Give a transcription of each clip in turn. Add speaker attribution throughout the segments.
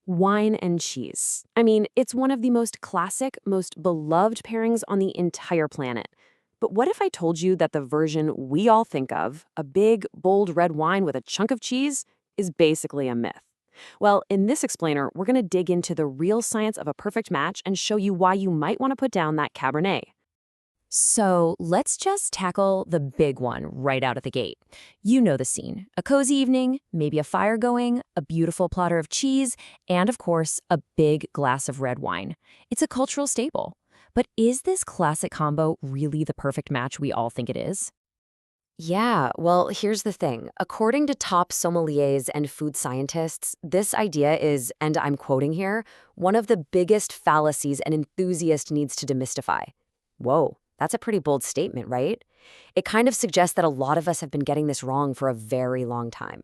Speaker 1: Wine and cheese. I mean, it's one of the most classic, most beloved pairings on the entire planet. But what if I told you that the version we all think of, a big, bold red wine with a chunk of cheese, is basically a myth? Well, in this explainer, we're going to dig into the real science of a perfect match and show you why you might want to put down that Cabernet.
Speaker 2: So let's just tackle the big one right out of the gate. You know the scene. A cozy evening, maybe a fire going, a beautiful platter of cheese, and of course, a big glass of red wine. It's a cultural staple. But is this classic combo really the perfect match we all think it is?
Speaker 1: Yeah, well, here's the thing. According to top sommeliers and food scientists, this idea is, and I'm quoting here, one of the biggest fallacies an enthusiast needs to demystify. Whoa, that's a pretty bold statement, right? It kind of suggests that a lot of us have been getting this wrong for a very long time.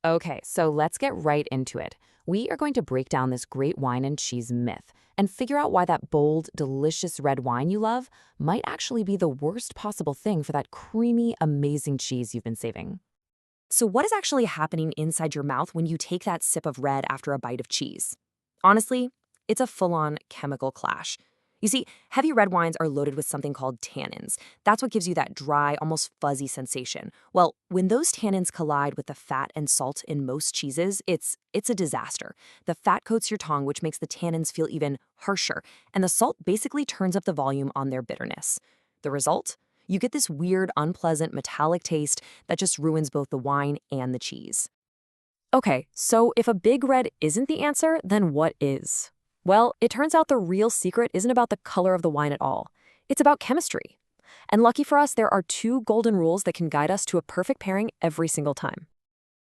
Speaker 1: Okay, so let's get right into it. We are going to break down this great wine and cheese myth and figure out why that bold, delicious red wine you love might actually be the worst possible thing for that creamy, amazing cheese you've been saving. So what is actually happening inside your mouth when you take that sip of red after a bite of cheese? Honestly, it's a full-on chemical clash. You see, heavy red wines are loaded with something called tannins. That's what gives you that dry, almost fuzzy sensation. Well, when those tannins collide with the fat and salt in most cheeses, it's a disaster. The fat coats your tongue, which makes the tannins feel even harsher, and the salt basically turns up the volume on their bitterness. The result? You get this weird, unpleasant, metallic taste that just ruins both the wine and the cheese. Okay, so if a big red isn't the answer, then what is? Well, it turns out the real secret isn't about the color of the wine at all. It's about chemistry. And lucky for us, there are two golden rules that can guide us to a perfect pairing every single time.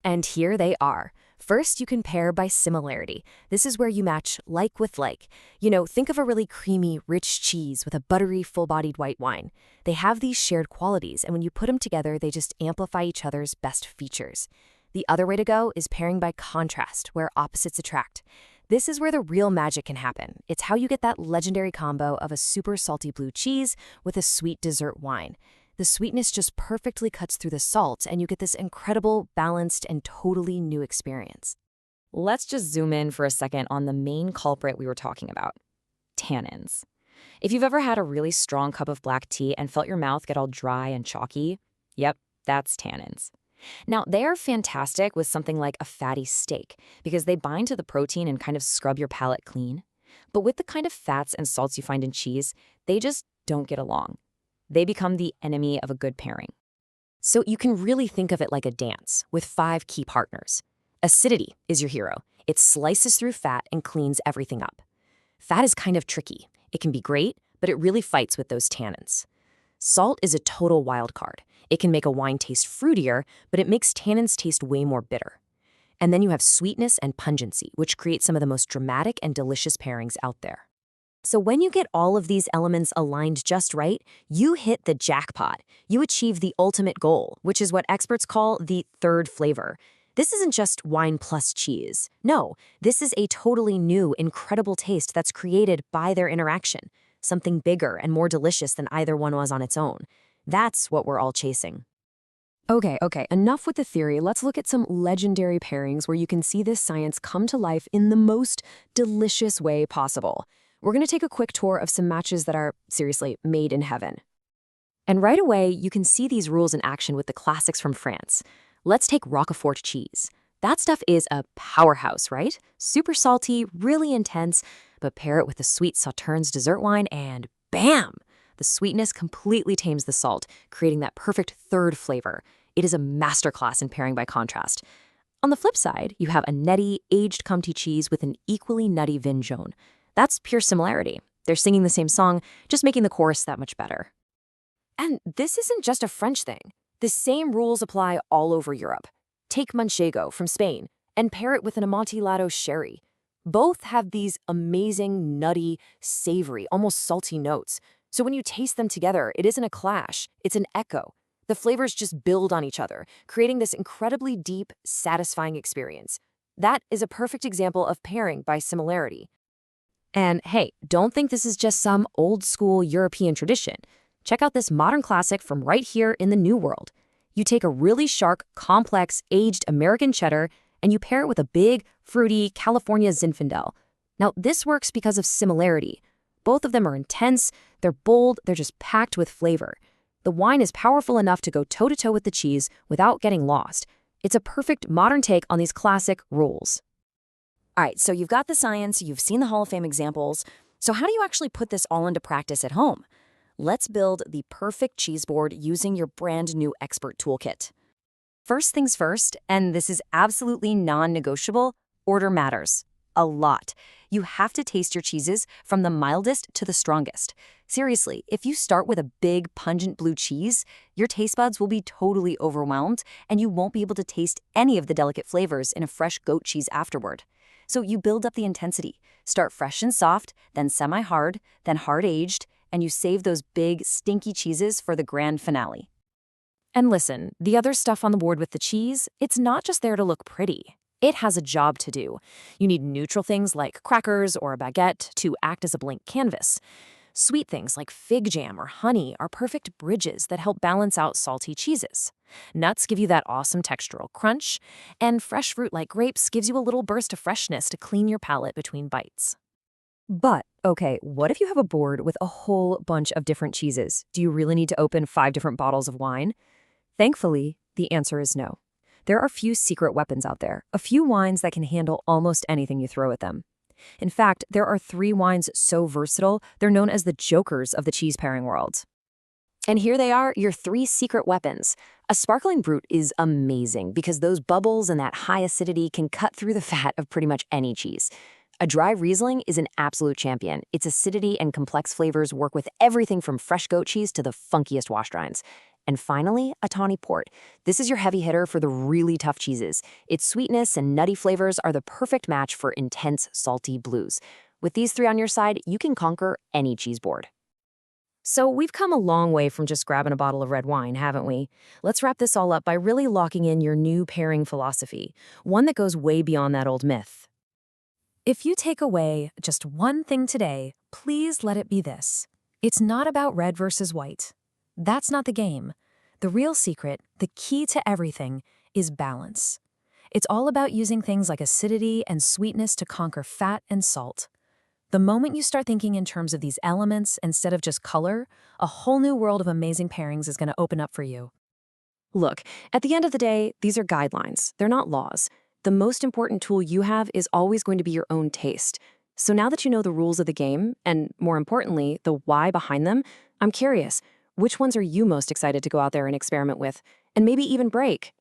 Speaker 1: And here they are. First, you can pair by similarity. This is where you match like with like. Think of a really creamy, rich cheese with a buttery, full-bodied white wine. They have these shared qualities, and when you put them together, they just amplify each other's best features. The other way to go is pairing by contrast, where opposites attract. This is where the real magic can happen. It's how you get that legendary combo of a super salty blue cheese with a sweet dessert wine. The sweetness just perfectly cuts through the salt, and you get this incredible, balanced, and totally new experience. Let's just zoom in for a second on the main culprit we were talking about: tannins. If you've ever had a really strong cup of black tea and felt your mouth get all dry and chalky, yep, that's tannins. Now, they are fantastic with something like a fatty steak because they bind to the protein and kind of scrub your palate clean. But with the kind of fats and salts you find in cheese, they just don't get along. They become the enemy of a good pairing. So you can really think of it like a dance with 5 key partners. Acidity is your hero. It slices through fat and cleans everything up. Fat is kind of tricky. It can be great, but it really fights with those tannins. Salt is a total wild card. It can make a wine taste fruitier, but it makes tannins taste way more bitter. And then you have sweetness and pungency, which create some of the most dramatic and delicious pairings out there. So when you get all of these elements aligned just right, you hit the jackpot. You achieve the ultimate goal, which is what experts call the third flavor. This isn't just wine plus cheese. No, this is a totally new, incredible taste that's created by their interaction. Something bigger and more delicious than either one was on its own. That's what we're all chasing. Okay, enough with the theory. Let's look at some legendary pairings where you can see this science come to life in the most delicious way possible. We're going to take a quick tour of some matches that are, seriously, made in heaven. And right away, you can see these rules in action with the classics from France. Let's take Roquefort cheese. That stuff is a powerhouse, right? Super salty, really intense, but pair it with the sweet Sauternes dessert wine and bam! The sweetness completely tames the salt, creating that perfect third flavor. It is a masterclass in pairing by contrast. On the flip side, you have a nutty, aged Comté cheese with an equally nutty vin jaune. That's pure similarity. They're singing the same song, just making the chorus that much better. And this isn't just a French thing. The same rules apply all over Europe. Take Manchego from Spain and pair it with an Amontillado sherry. Both have these amazing, nutty, savory, almost salty notes. So when you taste them together, it isn't a clash, it's an echo. The flavors just build on each other, creating this incredibly deep, satisfying experience. That is a perfect example of pairing by similarity. And hey, don't think this is just some old-school European tradition. Check out this modern classic from right here in the New World. You take a really sharp, complex, aged American cheddar, and you pair it with a big, fruity California Zinfandel. Now, this works because of similarity. Both of them are intense, they're bold, they're just packed with flavor. The wine is powerful enough to go toe-to-toe with the cheese without getting lost. It's a perfect modern take on these classic rules.
Speaker 2: All right, so you've got the science, you've seen the Hall of Fame examples. So how do you actually put this all into practice at home? Let's build the perfect cheese board using your brand new expert toolkit. First things first, and this is absolutely non-negotiable, order matters. A lot. You have to taste your cheeses from the mildest to the strongest. Seriously, if you start with a big, pungent blue cheese, your taste buds will be totally overwhelmed, and you won't be able to taste any of the delicate flavors in a fresh goat cheese afterward. So you build up the intensity. Start fresh and soft, then semi-hard, then hard-aged, and you save those big, stinky cheeses for the grand finale. And listen, the other stuff on the board with the cheese, it's not just there to look pretty. It has a job to do. You need neutral things like crackers or a baguette to act as a blank canvas. Sweet things like fig jam or honey are perfect bridges that help balance out salty cheeses. Nuts give you that awesome textural crunch, and fresh fruit like grapes gives you a little burst of freshness to clean your palate between bites.
Speaker 1: But, okay, what if you have a board with a whole bunch of different cheeses? Do you really need to open 5 different bottles of wine? Thankfully, the answer is no. There are few secret weapons out there, a few wines that can handle almost anything you throw at them. In fact, there are 3 wines so versatile, they're known as the jokers of the cheese pairing world. And here they are, your 3 secret weapons. A sparkling brut is amazing because those bubbles and that high acidity can cut through the fat of pretty much any cheese. A dry Riesling is an absolute champion. Its acidity and complex flavors work with everything from fresh goat cheese to the funkiest washed rinds. And finally, a tawny port. This is your heavy hitter for the really tough cheeses. Its sweetness and nutty flavors are the perfect match for intense, salty blues. With these 3 on your side, you can conquer any cheese board. So we've come a long way from just grabbing a bottle of red wine, haven't we? Let's wrap this all up by really locking in your new pairing philosophy, one that goes way beyond that old myth. If you take away just one thing today, please let it be this. It's not about red versus white. That's not the game. The real secret, the key to everything, is balance. It's all about using things like acidity and sweetness to conquer fat and salt. The moment you start thinking in terms of these elements instead of just color, a whole new world of amazing pairings is going to open up for you. Look, at the end of the day, these are guidelines. They're not laws. The most important tool you have is always going to be your own taste. So now that you know the rules of the game, and more importantly, the why behind them, I'm curious, which ones are you most excited to go out there and experiment with, and maybe even break?